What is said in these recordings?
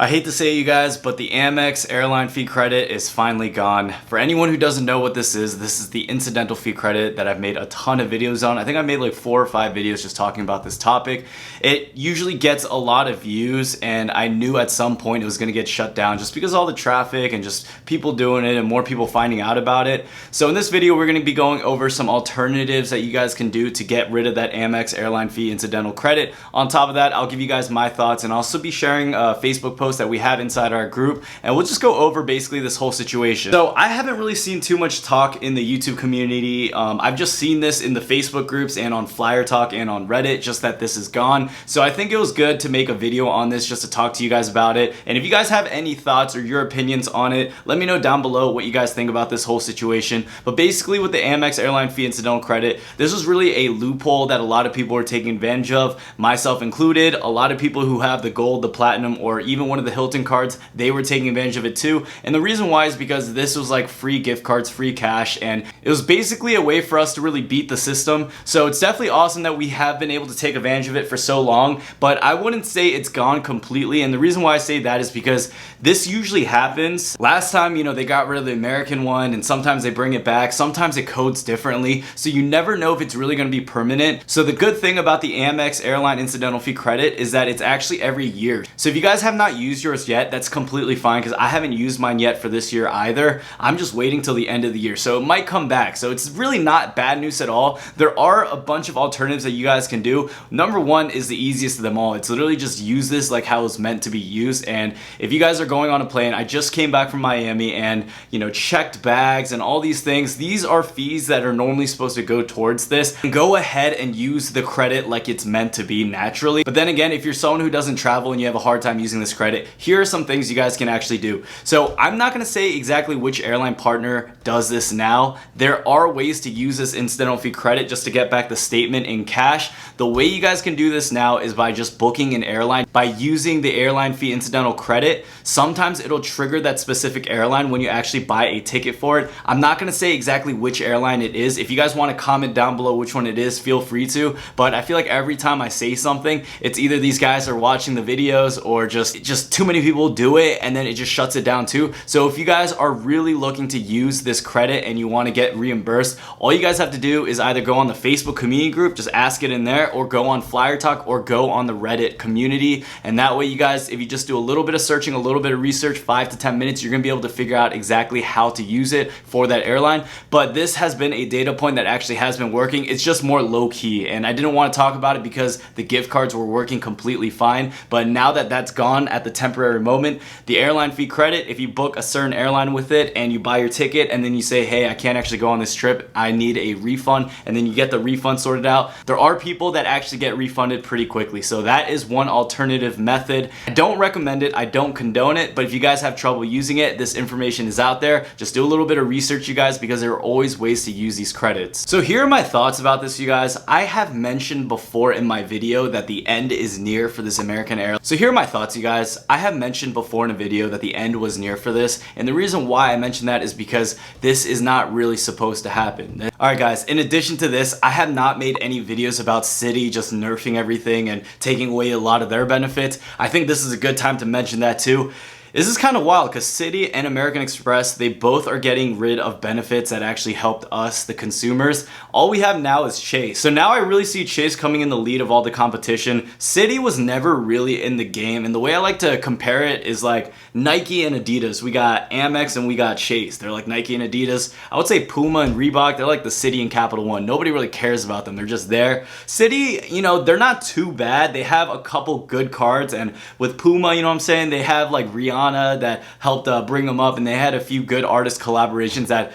I hate to say it, you guys, but the Amex Airline fee credit is finally gone. For anyone who doesn't know what this is the incidental fee credit that I've made a ton of videos on. I think I made like 4 or 5 videos just talking about this topic. It usually gets a lot of views, and I knew at some point it was gonna get shut down just because of all the traffic and just people doing it and more people finding out about it. So in this video, we're gonna be going over some alternatives that you guys can do to get rid of that Amex Airline fee incidental credit. On top of that, I'll give you guys my thoughts, and I'll also be sharing a Facebook post that we have inside our group, and we'll just go over basically this whole situation. So I haven't really seen too much talk in the YouTube community. I've just seen this in the Facebook groups and on Flyer Talk and on Reddit, just that this is gone. So I think it was good to make a video on this just to talk to you guys about it. And if you guys have any thoughts or your opinions on it, let me know down below what you guys think about this whole situation. But basically with the Amex Airline fee incidental credit, this was really a loophole that a lot of people were taking advantage of, myself included. A lot of people who have the gold, the platinum, or even one of the Hilton cards, they were taking advantage of it too. And the reason why is because this was like free gift cards, free cash, and it was basically a way for us to really beat the system. So it's definitely awesome that we have been able to take advantage of it for so long, but I wouldn't say it's gone completely. And the reason why I say that is because this usually happens. Last time, they got rid of the American one, and sometimes they bring it back. Sometimes it codes differently, so you never know if it's really going to be permanent. So the good thing about the Amex Airline incidental fee credit is that it's actually every year. So if you guys have not used yours yet, that's completely fine, because I haven't used mine yet for this year either. I'm just waiting till the end of the year, so it might come back. So it's really not bad news at all. There are a bunch of alternatives that you guys can do. Number one is the easiest of them all. It's literally just use this like how it's meant to be used. And if you guys are going on a plane, I just came back from Miami and checked bags and all these things. These are fees that are normally supposed to go towards this. Go ahead and use the credit like it's meant to be naturally. But then again, if you're someone who doesn't travel and you have a hard time using this credit, here are some things you guys can actually do. So I'm not gonna say exactly which airline partner does this now. There are ways to use this incidental fee credit just to get back the statement in cash. The way you guys can do this now is by just booking an airline. By using the airline fee incidental credit, sometimes it'll trigger that specific airline when you actually buy a ticket for it. I'm not gonna say exactly which airline it is. If you guys wanna comment down below which one it is, feel free to. But I feel like every time I say something, it's either these guys are watching the videos or just too many people do it, and then it just shuts it down too. So if you guys are really looking to use this credit and you want to get reimbursed, all you guys have to do is either go on the Facebook community group, just ask it in there, or go on Flyer Talk, or go on the Reddit community. And that way you guys, if you just do a little bit of searching, a little bit of research, 5 to 10 minutes, you're gonna be able to figure out exactly how to use it for that airline. But this has been a data point that actually has been working. It's just more low key, and I didn't want to talk about it because the gift cards were working completely fine. But now that that's gone at the temporary moment, the airline fee credit, if you book a certain airline with it and you buy your ticket and then you say, hey, I can't actually go on this trip, I need a refund, and then you get the refund sorted out, there are people that actually get refunded pretty quickly. So that is one alternative method. I don't recommend it, I don't condone it, but if you guys have trouble using it, this information is out there. Just do a little bit of research, you guys, because there are always ways to use these credits. So here are my thoughts about this, you guys. I have mentioned before in my video that the end is near for this American Airline. So here are my thoughts, you guys. I have mentioned before in a video that the end was near for this, and the reason why I mentioned that is because this is not really supposed to happen. Alright guys, in addition to this, I have not made any videos about Citi just nerfing everything and taking away a lot of their benefits. I think this is a good time to mention that too. This is kind of wild because Citi and American Express, they both are getting rid of benefits that actually helped us, the consumers. All we have now is Chase. So now I really see Chase coming in the lead of all the competition. Citi was never really in the game, and the way I like to compare it is like Nike and Adidas. We got Amex and we got Chase. They're like Nike and Adidas. I would say Puma and Reebok, they're like the Citi and Capital One. Nobody really cares about them. They're just there. Citi, they're not too bad. They have a couple good cards, and with Puma, they have like Rihanna that helped bring them up, and they had a few good artist collaborations that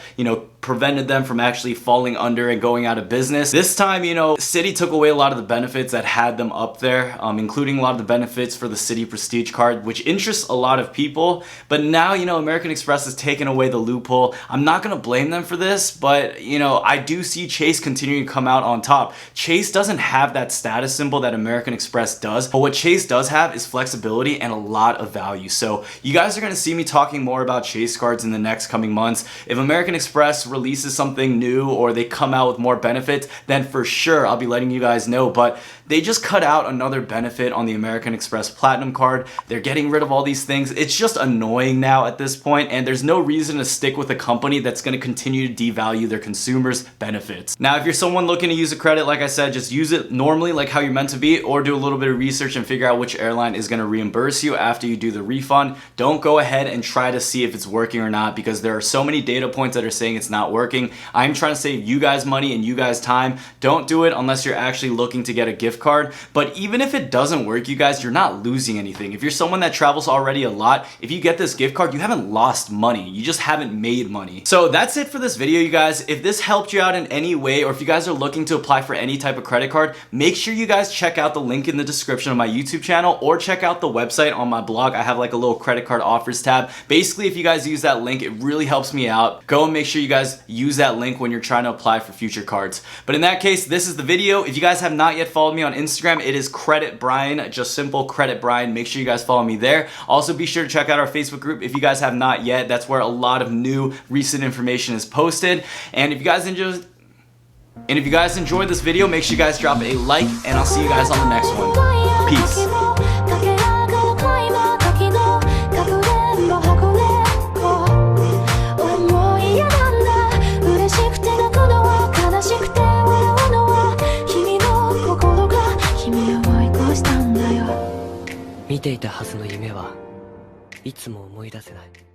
prevented them from actually falling under and going out of business. This time, Citi took away a lot of the benefits that had them up there, including a lot of the benefits for the Citi Prestige card, which interests a lot of people. But now, American Express has taken away the loophole. I'm not gonna blame them for this, but I do see Chase continuing to come out on top. Chase doesn't have that status symbol that American Express does, but what Chase does have is flexibility and a lot of value. So you guys are going to see me talking more about Chase cards in the next coming months. If American Express releases something new or they come out with more benefits, then for sure I'll be letting you guys know. But they just cut out another benefit on the American Express Platinum card. They're getting rid of all these things. It's just annoying now at this point, and there's no reason to stick with a company that's going to continue to devalue their consumers' benefits. Now, if you're someone looking to use a credit, like I said, just use it normally like how you're meant to be, or do a little bit of research and figure out which airline is going to reimburse you after you do the refund. Don't go ahead and try to see if it's working or not, because there are so many data points that are saying it's not working. I'm trying to save you guys money and you guys time. Don't do it unless you're actually looking to get a gift card. But even if it doesn't work, you guys, you're not losing anything. If you're someone that travels already a lot, if you get this gift card, you haven't lost money. You just haven't made money. So that's it for this video, you guys. If this helped you out in any way, or if you guys are looking to apply for any type of credit card, make sure you guys check out the link in the description of my YouTube channel, or check out the website on my blog. I have like a little credit card offers tab. Basically, if you guys use that link, it really helps me out. Go and make sure you guys use that link when you're trying to apply for future cards. But in that case, this is the video. If you guys have not yet followed me on Instagram, it is Credit Brian, just simple Credit Brian. Make sure you guys follow me there. Also, be sure to check out our Facebook group if you guys have not yet. That's where a lot of new recent information is posted. And if you guys enjoyed this video, make sure you guys drop a like, and I'll see you guys on the next one. Peace.見ていたはずの夢はいつも思い出せない。